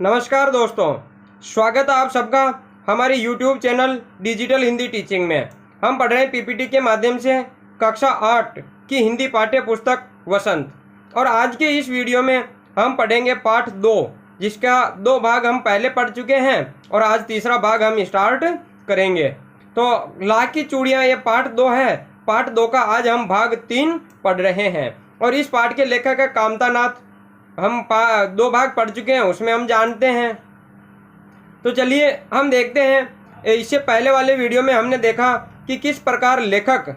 नमस्कार दोस्तों, स्वागत है आप सबका हमारे YouTube channel digital Hindi teaching में। हम पढ़ रहे हैं पीपीटी के माध्यम से कक्षा 8 की हिंदी पाठ्य पुस्तक वसंत। और आज के इस वीडियो में हम पढ़ेंगे पाठ 2, जिसका 2 भाग हम पहले पढ़ चुके हैं और आज तीसरा भाग हम स्टार्ट करेंगे। तो लाख की चूड़ियाँ ये पाठ 2 है। पाठ 2 का आज हम भाग 3 पढ़ रहे हैं और इस पाठ के लेखक है कामता नाथ। हम 2 भाग पढ़ चुके हैं, उसमें हम जानते हैं। तो चलिए हम देखते हैं। इससे पहले वाले वीडियो में हमने देखा कि किस प्रकार लेखक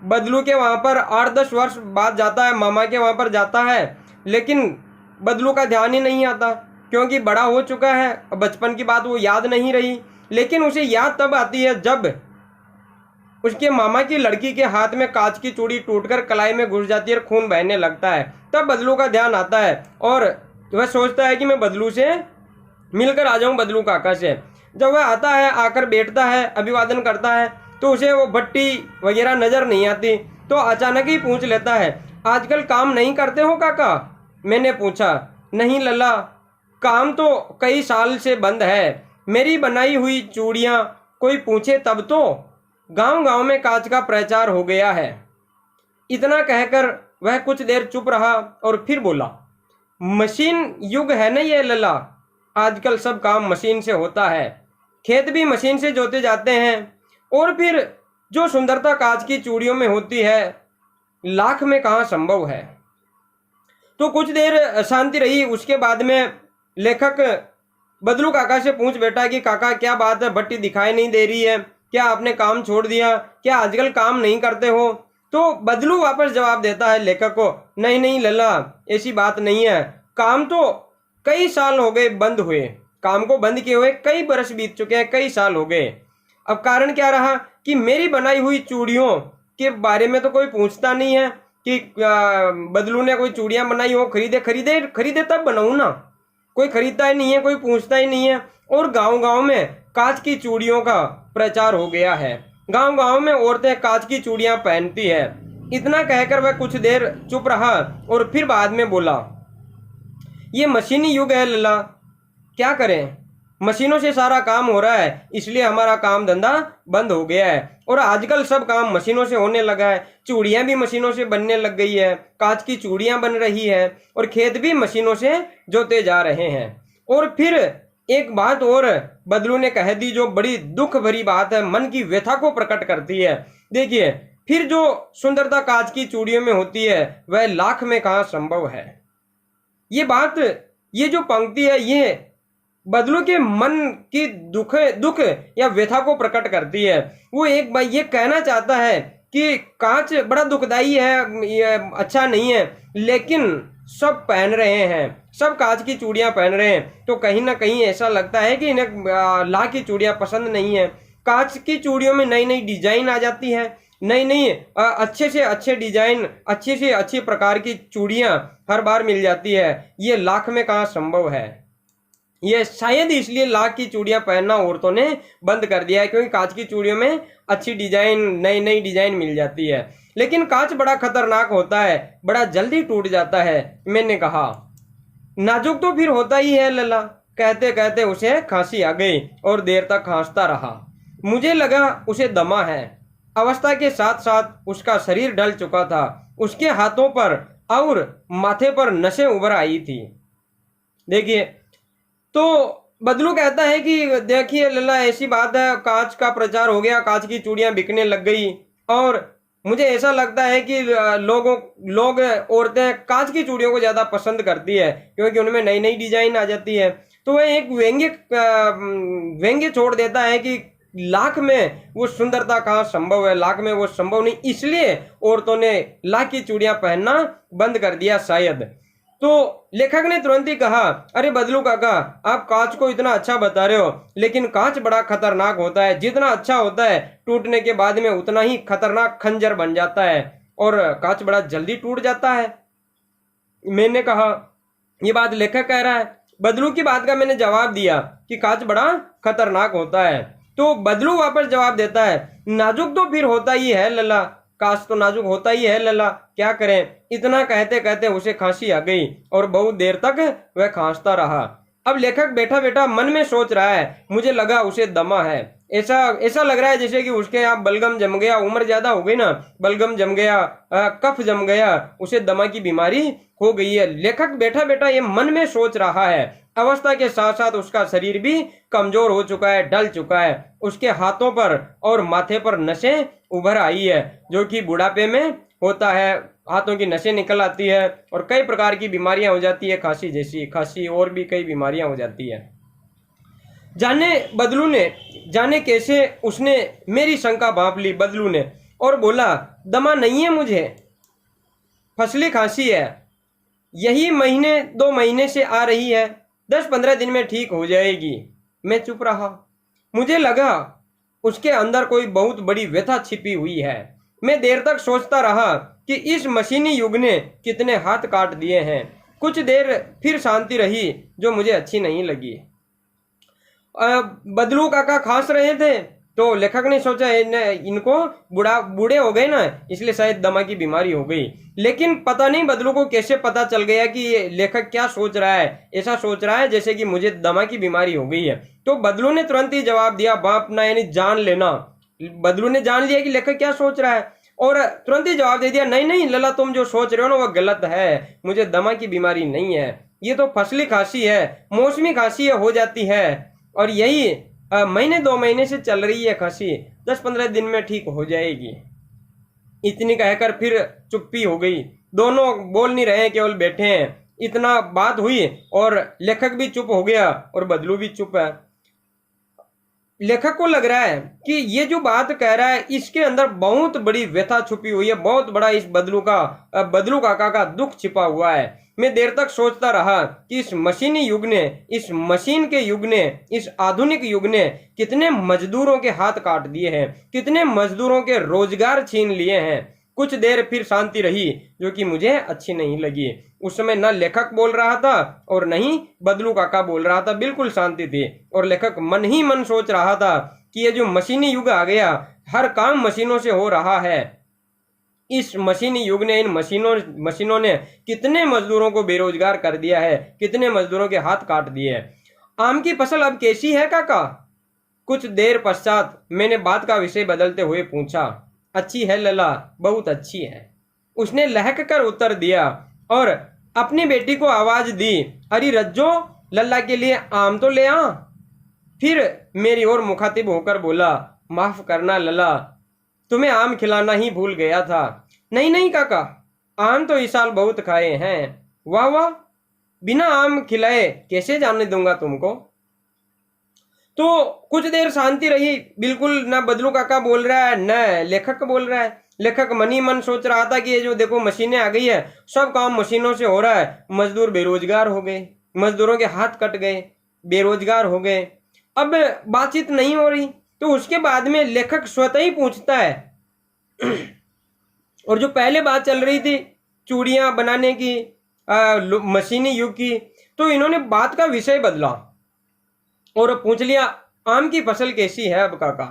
बदलू के वहाँ पर 8-10 वर्ष बाद जाता है, मामा के वहाँ पर जाता है, लेकिन बदलू का ध्यान ही नहीं आता क्योंकि बड़ा हो चुका है। बचपन की बात वो याद नहीं रही, लेकिन उसे याद तब आती है जब उसके मामा की लड़की के हाथ में कांच की चूड़ी टूटकर कलाई में घुस जाती है और खून बहने लगता है। तब बदलू का ध्यान आता है और वह सोचता है कि मैं बदलू से मिलकर आ जाऊं, बदलू काका से। जब वह आता है, आकर बैठता है, अभिवादन करता है, तो उसे वो भट्टी वगैरह नज़र नहीं आती। तो अचानक ही पूछ लेता है, आजकल काम नहीं करते हो काका? मैंने पूछा, नहीं लल्ला, काम तो कई साल से बंद है। मेरी बनाई हुई चूड़ियाँ कोई पूछे तब तो। गांव गांव में कांच का प्रचार हो गया है। इतना कहकर वह कुछ देर चुप रहा और फिर बोला, मशीन युग है ना ये लल्ला, आजकल सब काम मशीन से होता है। खेत भी मशीन से जोते जाते हैं और फिर जो सुंदरता कांच की चूड़ियों में होती है, लाख में कहाँ संभव है। तो कुछ देर शांति रही। उसके बाद में लेखक बदलू काका से पूछ बैठा कि काका क्या बात है, भट्टी दिखाई नहीं दे रही है, क्या आपने काम छोड़ दिया, क्या आजकल काम नहीं करते हो? तो बदलू वापस जवाब देता है लेखक को, नहीं नहीं लल्ला, ऐसी बात नहीं है। काम तो कई साल हो गए बंद हुए, काम को बंद किए हुए कई बरस बीत चुके हैं, कई साल हो गए। अब कारण क्या रहा कि मेरी बनाई हुई चूड़ियों के बारे में तो कोई पूछता नहीं है कि बदलू ने कोई चूड़ियाँ बनाई हो, खरीदे तब बनाऊँ ना। कोई खरीदता ही नहीं है, कोई पूछता ही नहीं है। और गांव गांव में कांच की चूड़ियों का प्रचार हो गया है। गांव गांव में औरतें कांच की चूड़ियां पहनती है। इतना कहकर वह कुछ देर चुप रहा और फिर बाद में बोला, ये मशीनी युग है लल्ला, क्या करें, मशीनों से सारा काम हो रहा है, इसलिए हमारा काम धंधा बंद हो गया है और आजकल सब काम मशीनों से होने लगा है। चूड़ियां भी मशीनों से बनने लग गई है, कांच की चूड़ियां बन रही है और खेत भी मशीनों से जोते जा रहे हैं। और फिर एक बात और बदलू ने कह दी जो बड़ी दुख भरी बात है, मन की व्यथा को प्रकट करती है। देखिए, फिर जो सुंदरता कांच की चूड़ियों में होती है वह लाख में कहाँ संभव है। ये बात, ये जो पंक्ति है, ये बदलू के मन की दुख या व्यथा को प्रकट करती है। वो एक बार ये कहना चाहता है कि कांच बड़ा दुखदाई है, ये अच्छा नहीं है, लेकिन सब पहन रहे हैं, सब कांच की चूड़ियां पहन रहे हैं, तो कहीं ना कहीं ऐसा लगता है कि इन्हें लाख की चूड़ियां पसंद नहीं है। कांच की चूड़ियों में नई नई डिजाइन आ जाती है, नई नई अच्छे से अच्छे डिजाइन, अच्छी से अच्छी प्रकार की चूड़ियां हर बार मिल जाती है। ये लाख में कहाँ संभव है। ये शायद इसलिए लाख की चूड़ियां पहनना औरतों ने बंद कर दिया है क्योंकि कांच की चूड़ियों में अच्छी डिजाइन, नई नई डिजाइन मिल जाती है। लेकिन कांच बड़ा खतरनाक होता है, बड़ा जल्दी टूट जाता है। मैंने कहा, नाजुक तो फिर होता ही है लल्ला। कहते कहते उसे खांसी आ गई और देर तक खांसता रहा। मुझे लगा उसे दमा है। अवस्था के साथ साथ उसका शरीर ढल चुका था। उसके हाथों पर और माथे पर नसें उभर आई थी। देखिए, तो बदलू कहता है कि देखिए लल्ला, ऐसी बात है, कांच का प्रचार हो गया, कांच की चूड़ियां बिकने लग गई और मुझे ऐसा लगता है कि लोग औरतें कांच की चूड़ियों को ज़्यादा पसंद करती है क्योंकि उनमें नई नई डिजाइन आ जाती है। तो वह एक व्यंग्य छोड़ देता है कि लाख में वो सुंदरता कहाँ संभव है, लाख में वो संभव नहीं, इसलिए औरतों ने लाख की चूड़ियां पहनना बंद कर दिया शायद। तो लेखक ने तुरंत ही कहा, अरे बदलू काका, आप कांच को इतना अच्छा बता रहे हो, लेकिन कांच बड़ा खतरनाक होता है। जितना अच्छा होता है टूटने के बाद में उतना ही खतरनाक खंजर बन जाता है और कांच बड़ा जल्दी टूट जाता है। मैंने कहा, ये बात लेखक कह रहा है। बदलू की बात का मैंने जवाब दिया कि कांच बड़ा खतरनाक होता है। तो बदलू वापस जवाब देता है, नाजुक तो फिर होता ही है लल्ला, काश तो नाजुक होता ही है लल्ला, क्या करें। इतना कहते कहते उसे खांसी आ गई और बहुत देर तक वह खांसता रहा। अब लेखक बैठा बैठा मन में सोच रहा है, मुझे लगा उसे दमा है। ऐसा ऐसा लग रहा है जैसे कि उसके यहाँ बलगम जम गया, उम्र ज्यादा हो गई ना, बलगम जम गया, कफ जम गया, उसे दमा की बीमारी हो गई है। लेखक बैठा बैठा ये मन में सोच रहा है। अवस्था के साथ साथ उसका शरीर भी कमजोर हो चुका है, ढल चुका है। उसके हाथों पर और माथे पर नसें उभर आई है, जो कि बुढ़ापे में होता है। हाथों की नसें निकल आती है और कई प्रकार की बीमारियां हो जाती है, खांसी जैसी, खांसी और भी कई बीमारियां हो जाती है। जाने बदलू ने, जाने कैसे उसने मेरी शंका भांप ली बदलू ने, और बोला, दमा नहीं है मुझे, फसली खांसी है, यही महीने 2 महीने से आ रही है, 10-15 दिन में ठीक हो जाएगी। मैं चुप रहा। मुझे लगा उसके अंदर कोई बहुत बड़ी व्यथा छिपी हुई है। मैं देर तक सोचता रहा कि इस मशीनी युग ने कितने हाथ काट दिए हैं। कुछ देर फिर शांति रही, जो मुझे अच्छी नहीं लगी। बदलू काका खांस रहे थे, तो लेखक ने सोचा इनको बूढ़े हो गए ना, इसलिए शायद दमा की बीमारी हो गई। लेकिन पता नहीं बदलू को कैसे पता चल गया कि ये लेखक क्या सोच रहा है। ऐसा सोच रहा है जैसे कि मुझे दमा की बीमारी हो गई है। तो बदलू ने तुरंत ही जवाब दिया, बापना यानी जान लेना। बदलू ने जान लिया कि लेखक क्या सोच रहा है और तुरंत ही जवाब दे दिया, नहीं नहीं लला, तुम जो सोच रहे हो ना वो गलत है, मुझे दमा की बीमारी नहीं है, ये तो फसली खांसी है, मौसमी खांसी हो जाती है, और यही महीने 2 महीने से चल रही है खांसी, 10-15 दिन में ठीक हो जाएगी। इतनी कहकर फिर चुप्पी हो गई। दोनों बोल नहीं रहे, केवल बैठे हैं। इतना बात हुई और लेखक भी चुप हो गया और बदलू भी चुप है। लेखक को लग रहा है कि ये जो बात कह रहा है इसके अंदर बहुत बड़ी व्यथा छुपी हुई है, बहुत बड़ा इस बदलू काका का दुख छिपा हुआ है। मैं देर तक सोचता रहा कि इस मशीनी युग ने, इस मशीन के युग ने, इस आधुनिक युग ने कितने मजदूरों के हाथ काट दिए हैं, कितने मजदूरों के रोजगार छीन लिए हैं। कुछ देर फिर शांति रही, जो कि मुझे अच्छी नहीं लगी। उस समय न लेखक बोल रहा था और न ही बदलू काका बोल रहा था, बिल्कुल शांति थी। और लेखक मन ही मन सोच रहा था कि ये जो मशीनी युग आ गया, हर काम मशीनों से हो रहा है। इस मशीनी युग ने, इन मशीनों ने कितने मजदूरों को बेरोजगार कर दिया है, कितने मजदूरों के हाथ काट दिए हैं। आम की फसल अब कैसी है काका? कुछ देर पश्चात मैंने बात का विषय बदलते हुए पूछा। अच्छी है लला, बहुत अच्छी है, उसने लहक कर उत्तर दिया और अपनी बेटी को आवाज दी, अरे रज्जो, लल्ला के लिए आम तो ले आ। फिर मेरी ओर मुखातिब होकर बोला, माफ करना लला, तुम्हें आम खिलाना ही भूल गया था। नहीं नहीं काका, आम तो इस साल बहुत खाए हैं। वाह वाह, बिना आम खिलाए कैसे जाने दूंगा तुमको। तो कुछ देर शांति रही, बिल्कुल ना बदलू काका बोल रहा है न लेखक बोल रहा है। लेखक मन ही मन सोच रहा था कि ये जो देखो मशीनें आ गई है, सब काम मशीनों से हो रहा है, मजदूर बेरोजगार हो गए, मजदूरों के हाथ कट गए, बेरोजगार हो गए, अब बातचीत नहीं हो रही। तो उसके बाद में लेखक स्वतः ही पूछता है और जो पहले बात चल रही थी चूड़ियां बनाने की, मशीनी युग की, तो इन्होंने बात का विषय बदला और पूछ लिया, आम की फसल कैसी है अब काका,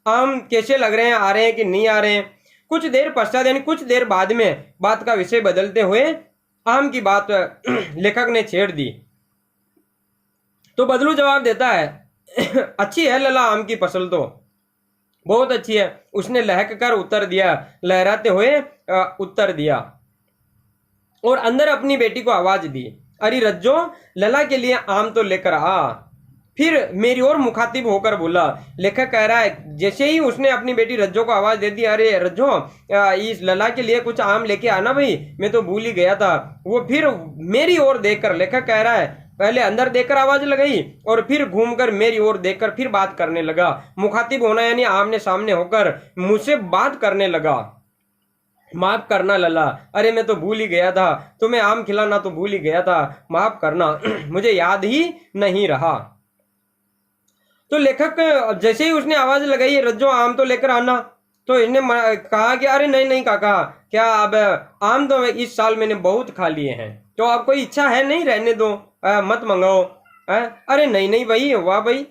आम कैसे लग रहे हैं, आ रहे हैं कि नहीं आ रहे हैं। कुछ देर पश्चात यानी कुछ देर बाद में बात का विषय बदलते हुए आम की बात लेखक ने छेड़ दी। तो बदलू जवाब देता है, अच्छी है लला, आम की फसल तो बहुत अच्छी है, उसने लहक कर उत्तर दिया, लहराते हुए उत्तर दिया और अंदर अपनी बेटी को आवाज दी, अरे रज्जो, लला के लिए आम तो लेकर आ। फिर मेरी ओर मुखातिब होकर बोला, लेखक कह रहा है जैसे ही उसने अपनी बेटी रज्जो को आवाज दे दी, अरे रज्जो, इस लला के लिए कुछ आम लेके आना भाई, मैं तो भूल ही गया था। वो फिर मेरी ओर देखकर, लेखक कह रहा है पहले अंदर देखकर आवाज लगाई और फिर घूमकर मेरी ओर देखकर फिर बात करने लगा। मुखातिब होना यानी आमने सामने होकर मुझसे बात करने लगा, माफ करना लला, अरे मैं तो भूल ही गया था, तुम्हें आम खिलाना तो भूल ही गया था, माफ करना, मुझे याद ही नहीं रहा। तो लेखक जैसे ही उसने आवाज लगाई, रज्जो आम तो लेकर आना, तो इसने कहा कि अरे नहीं नहीं काका, क्या अब आम तो इस साल मैंने बहुत खा लिए हैं, तो आप कोई इच्छा है नहीं, रहने दो, मत मंगाओ। अरे नहीं नहीं भाई, वाह भाई,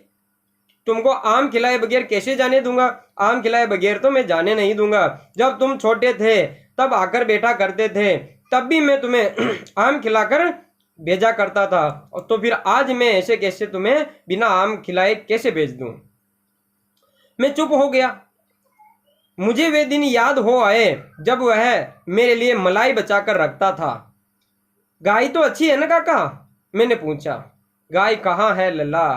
तुमको आम खिलाए बगैर कैसे जाने दूंगा, आम खिलाए बगैर तो मैं जाने नहीं दूंगा। जब तुम छोटे थे तब आकर बैठा करते थे, तब भी मैं तुम्हें आम खिलाकर भेजा करता था, और तो फिर आज मैं ऐसे कैसे तुम्हें बिना आम खिलाए कैसे भेज दूं। मैं चुप हो गया। मुझे वे दिन याद हो आए जब वह मेरे लिए मलाई बचाकर रखता था। गाय तो अच्छी है ना काका, मैंने पूछा। गाय कहाँ है लल्ला,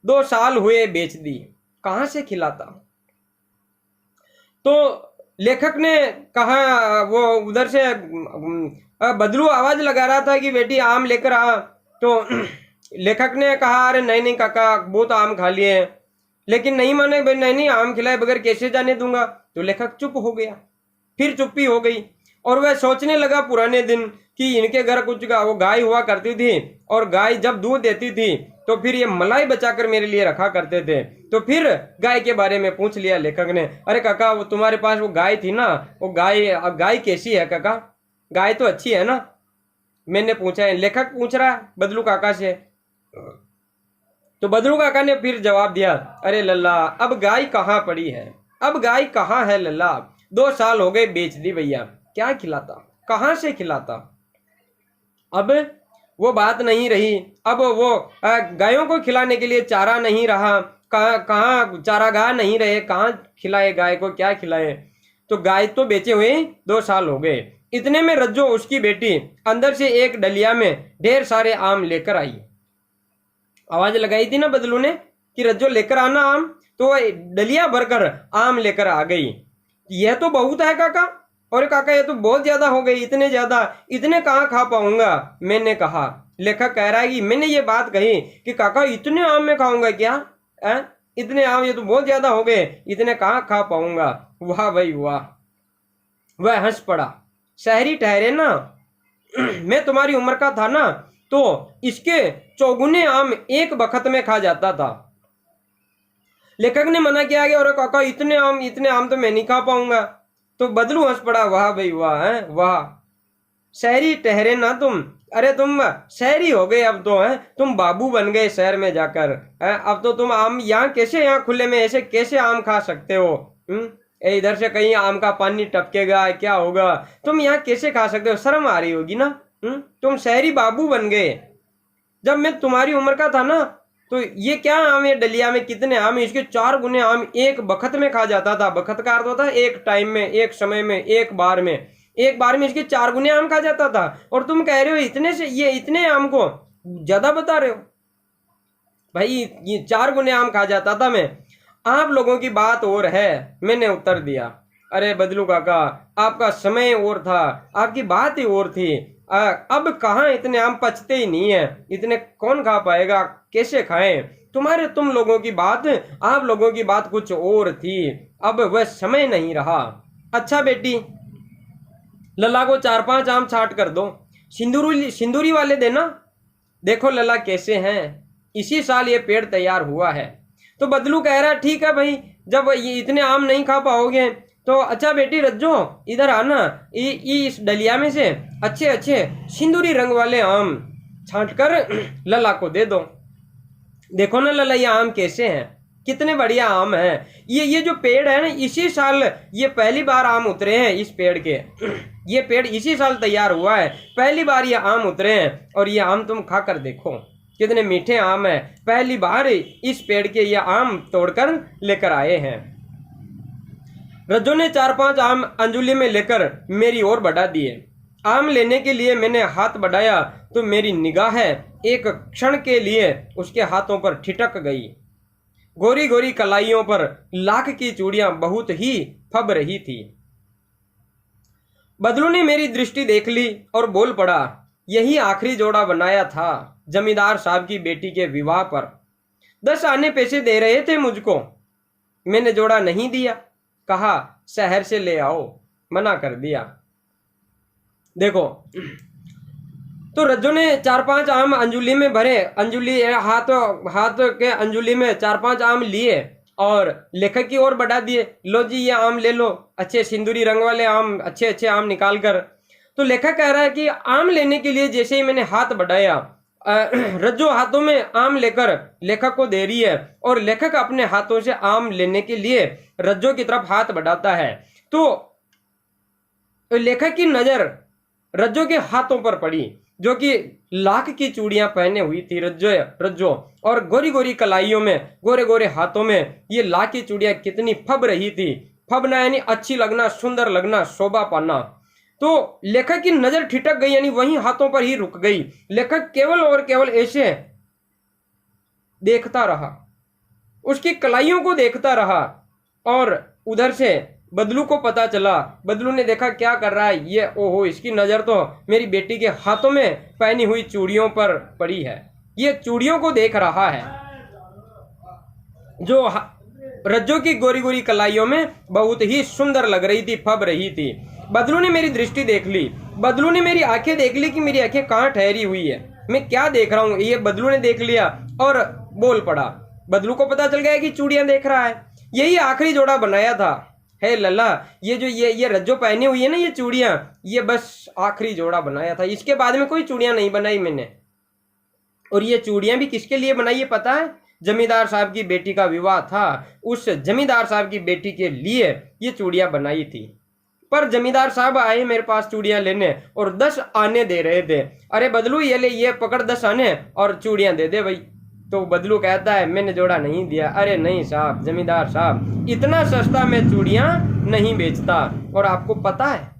2 साल हुए बेच दी, कहाँ से खिलाता। तो लेखक ने कहा, वो उधर से बदलू आवाज लगा रहा था कि बेटी आम लेकर आ। तो लेखक ने कहा, अरे नहीं नहीं काका, बहुत आम खा लिए, लेकिन नहीं माने। नहीं नहीं, आम खिलाए बगैर कैसे जाने दूंगा। तो लेखक चुप हो गया। फिर चुप्पी हो गई और वह सोचने लगा पुराने दिन कि इनके घर कुछ वो गाय हुआ करती थी, और गाय जब दूध देती थी तो फिर ये मलाई बचाकर मेरे लिए रखा करते थे। तो फिर गाय के बारे में पूछ लिया लेखक ने। अरे काका, वो तुम्हारे पास वो गाय थी ना, वो गाय कैसी है काका, गाय तो अच्छी है ना, मैंने पूछा। लेखक पूछ रहा है बदलू काका से। तो बदलू काका ने फिर जवाब दिया, अरे लल्ला, अब गाय कहाँ पड़ी है, अब गाय कहाँ है लल्ला, 2 साल हो गए बेच दी भैया, क्या खिलाता, कहाँ से खिलाता। अब वो बात नहीं रही। अब वो गायों को खिलाने के लिए चारा नहीं रहा, कहाँ चारागाह नहीं रहे, कहाँ खिलाए गाय को, क्या खिलाए। तो गाय तो बेचे हुए 2 साल हो गए। इतने में रज्जो, उसकी बेटी, अंदर से एक डलिया में ढेर सारे आम लेकर आई। आवाज लगाई थी ना बदलू ने कि रज्जो लेकर आना आम, तो वह डलिया भरकर आम लेकर आ गई। यह तो बहुत है काका, और काका ये तो बहुत ज्यादा हो गई, इतने ज्यादा, इतने कहाँ खा पाऊंगा, मैंने कहा। लेखक कह रहा है कि मैंने ये बात कही कि काका इतने आम में खाऊंगा क्या, इतने आम, ये तो बहुत ज्यादा हो गए, इतने कहाँ खा पाऊंगा। वाह भाई वाह। वह हंस पड़ा। शहरी ठहरे ना, मैं तुम्हारी उम्र का था ना, तो इसके 4 आम एक बखत में खा जाता था। लेखक ने मना किया गया, और काका इतने आम तो मैं नहीं खा पाऊंगा। तो बदलू हंस पड़ा। वाह भाई वाह, है वाह। शहरी ठहरे ना तुम, अरे तुम शहरी हो गए अब तो, है तुम बाबू बन गए शहर में जाकर, है अब तो तुम आम यहाँ कैसे, यहाँ खुले में ऐसे कैसे आम खा सकते हो। इधर से कहीं आम का पानी टपकेगा, क्या होगा, तुम यहाँ कैसे खा सकते हो, शर्म आ रही होगी ना। तुम शहरी बाबू बन गए। जब मैं तुम्हारी उम्र का था ना, तो ये क्या आम है डलिया में, कितने आम है, इसके 4 गुने आम एक बखत में खा जाता था। बखत का अर्थ होता है एक टाइम में, एक समय में, एक बार में इसके 4 गुने आम खा जाता था। और तुम कह रहे हो इतने से, ये इतने आम को ज्यादा बता रहे हो भाई, ये 4 गुने आम खा जाता था मैं। आप लोगों की बात और है, मैंने उत्तर दिया। अरे बदलू काका, आपका समय और था, आपकी बात ही और थी। अब कहाँ इतने आम, पचते ही नहीं है, इतने कौन खा पाएगा, कैसे खाएं। तुम लोगों की बात, आप लोगों की बात कुछ और थी, अब वह समय नहीं रहा। अच्छा बेटी, लला को 4-5 आम छांट कर दो, सिंदूरी वाले देना, देखो लला कैसे हैं, इसी साल ये पेड़ तैयार हुआ है। तो बदलू कह रहा है, ठीक है भाई, जब ये इतने आम नहीं खा पाओगे तो अच्छा बेटी रज्जो, इधर आना, इस डलिया में से अच्छे अच्छे सिंदूरी रंग वाले आम छांट कर लला को दे दो। देखो ना लला, ये आम कैसे हैं, कितने बढ़िया आम हैं। ये जो पेड़ है ना, इसी साल ये पहली बार आम उतरे हैं इस पेड़ के। ये पेड़ इसी साल तैयार हुआ है, पहली बार ये आम उतरे हैं, और ये आम तुम खा कर देखो कितने मीठे आम है, पहली बार इस पेड़ के ये आम तोड़कर लेकर आए हैं। रज्जो ने 4-5 आम अंजुली में लेकर मेरी ओर बढ़ा दिए। आम लेने के लिए मैंने हाथ बढ़ाया तो मेरी निगाह एक क्षण के लिए उसके हाथों पर ठिठक गई। गोरी गोरी कलाइयों पर लाख की चूड़ियां बहुत ही फब रही थी। बदलू ने मेरी दृष्टि देख ली और बोल पड़ा, यही आखिरी जोड़ा बनाया था जमींदार साहब की बेटी के विवाह पर। 10 आने पैसे दे रहे थे मुझको, मैंने जोड़ा नहीं दिया, कहा शहर से ले आओ, मना कर दिया। देखो, तो रज्जो ने 4-5 आम अंजुली में भरे, अंजुली हाथ के अंजुली में 4-5 आम लिए और लेखक की ओर बढ़ा दिए। लो जी, ये आम ले लो, अच्छे सिंदूरी रंग वाले आम, अच्छे अच्छे आम निकाल कर। तो लेखक कह रहा है कि आम लेने के लिए जैसे ही मैंने हाथ बढ़ाया, रज्जो हाथों में आम लेकर लेखक को दे रही है, और लेखक अपने हाथों से आम लेने के लिए रज्जो की तरफ हाथ बढ़ाता है। तो लेखक की नजर रज्जो के हाथों पर पड़ी। जो कि लाख की चूड़ियां पहने हुई थी रज्जो रज्जो, और गोरी गोरी कलाइयों में, गोरे गोरे हाथों में ये लाख की चूड़ियां कितनी फब रही थी। फबना यानी अच्छी लगना, सुंदर लगना, शोभा पाना। तो लेखक की नजर ठिठक गई, यानी वहीं हाथों पर ही रुक गई। लेखक केवल और केवल ऐसे देखता रहा, उसकी कलाइयों को देखता रहा। और उधर से बदलू को पता चला, बदलू ने देखा क्या कर रहा है ये, ओहो इसकी नजर तो मेरी बेटी के हाथों में पहनी हुई चूड़ियों पर पड़ी है, ये चूड़ियों को देख रहा है जो रज्जों की गोरी गोरी कलाइयों में बहुत ही सुंदर लग रही थी, फब रही थी। बदलू ने मेरी दृष्टि देख ली, बदलू ने मेरी आंखें देख ली कि मेरी आंखें कहाँ ठहरी हुई है, मैं क्या देख रहा हूँ, ये बदलू ने देख लिया और बोल पड़ा। बदलू को पता चल गया कि चूड़ियां देख रहा है, यही आखिरी जोड़ा बनाया था। है लल्ला, ये जो ये रज्जो पहनी हुई है ना, ये चूड़ियां, ये बस आखिरी जोड़ा बनाया था, इसके बाद में कोई चूड़ियां नहीं बनाई मैंने। और ये चूड़ियां भी किसके लिए बनाई है पता है? जमींदार साहब की बेटी का विवाह था, उस जमींदार साहब की बेटी के लिए ये चूड़ियां बनाई थी। पर जमींदार साहब आए मेरे पास चूड़ियां लेने और 10 आने दे रहे थे। अरे बदलू ये ले, ये पकड़ 10 आने और चूड़ियां दे दे भाई। तो बदलू कहता है मैंने जोड़ा नहीं दिया। अरे नहीं साहब, जमींदार साहब इतना सस्ता मैं चूड़ियां नहीं बेचता। और आपको पता है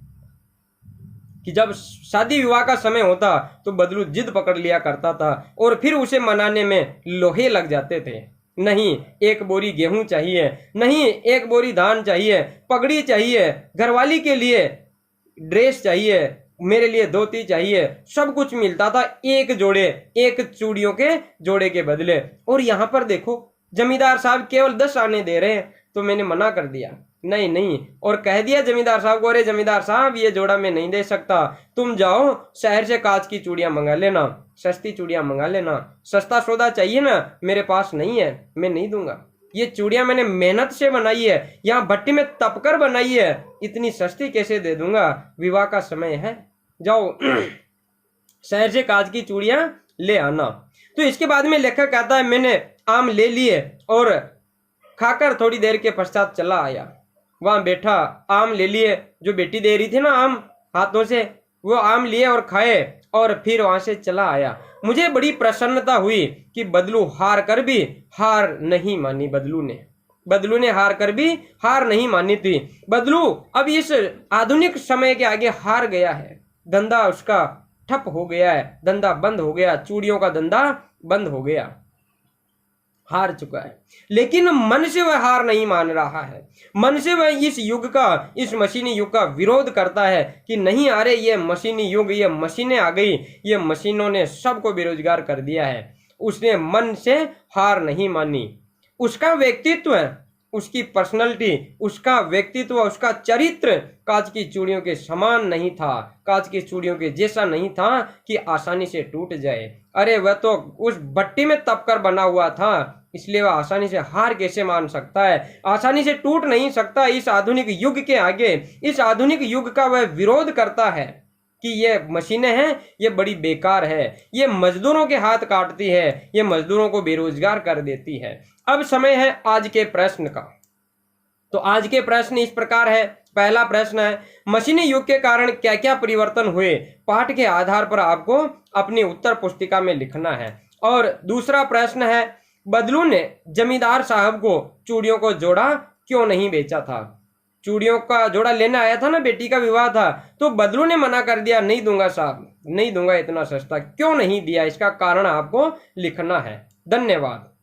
कि जब शादी विवाह का समय होता तो बदलू जिद पकड़ लिया करता था और फिर उसे मनाने में लोहे लग जाते थे। नहीं 1 बोरी गेहूं चाहिए, नहीं 1 बोरी धान चाहिए, पगड़ी चाहिए, घरवाली के लिए ड्रेस चाहिए, मेरे लिए धोती चाहिए, सब कुछ मिलता था एक जोड़े, एक चूड़ियों के जोड़े के बदले। और यहाँ पर देखो जमींदार साहब केवल 10 आने दे रहे हैं, तो मैंने मना कर दिया, नहीं नहीं, और कह दिया जमींदार साहब को, अरे जमींदार साहब ये जोड़ा मैं नहीं दे सकता, तुम जाओ शहर से कांच की चूड़ियां मंगा लेना, सस्ती चूड़ियां मंगा लेना, सस्ता सौदा चाहिए ना, मेरे पास नहीं है, मैं नहीं दूंगा। ये चूड़ियां मैंने मेहनत से बनाई है, यहाँ भट्टी में तपकर बनाई है, इतनी सस्ती कैसे दे दूंगा, विवाह का समय है, जाओ शहर से कांच की चूड़ियां ले आना। तो इसके बाद में लेखक कहता है मैंने आम ले लिए और खाकर थोड़ी देर के पश्चात चला आया। वहां बैठा, आम ले लिए, जो बेटी दे रही थी ना आम हाथों से, वो आम लिए और खाए और फिर वहां से चला आया। मुझे बड़ी प्रसन्नता हुई कि बदलू हार कर भी हार नहीं मानी। बदलू ने हार कर भी हार नहीं मानी थी। बदलू अब इस आधुनिक समय के आगे हार गया है, धंधा उसका ठप हो गया है, धंधा बंद हो गया, चूड़ियों का धंधा बंद हो गया, हार चुका है। लेकिन मन से वह हार नहीं मान रहा है, मन से वह इस युग का, इस मशीनी युग का विरोध करता है कि नहीं, अरे ये मशीनी युग, ये मशीनें आ गई, ये मशीनों ने सबको बेरोजगार कर दिया है। उसने मन से हार नहीं मानी। उसका व्यक्तित्व, उसकी पर्सनैलिटी, उसका व्यक्तित्व, उसका चरित्र कांच की चूड़ियों के समान नहीं था, कांच की चूड़ियों के जैसा नहीं था कि आसानी से टूट जाए। अरे वह तो उस भट्टी में तपकर बना हुआ था, इसलिए वह आसानी से हार कैसे मान सकता है, आसानी से टूट नहीं सकता। इस आधुनिक युग के आगे, इस आधुनिक युग का वह विरोध करता है कि ये मशीनें हैं, ये बड़ी बेकार है, ये मजदूरों के हाथ काटती है, ये मजदूरों को बेरोजगार कर देती है। अब समय है आज के प्रश्न का। तो आज के प्रश्न इस प्रकार है। पहला प्रश्न है मशीनी युग के कारण क्या क्या परिवर्तन हुए, पाठ के आधार पर आपको अपनी उत्तर पुस्तिका में लिखना है। और दूसरा प्रश्न है बदलू ने जमींदार साहब को चूड़ियों को जोड़ा क्यों नहीं बेचा था। चूड़ियों का जोड़ा लेने आया था ना, बेटी का विवाह था, तो बदलू ने मना कर दिया, नहीं दूंगा साहब, नहीं दूंगा, इतना सस्ता क्यों नहीं दिया, इसका कारण आपको लिखना है। धन्यवाद।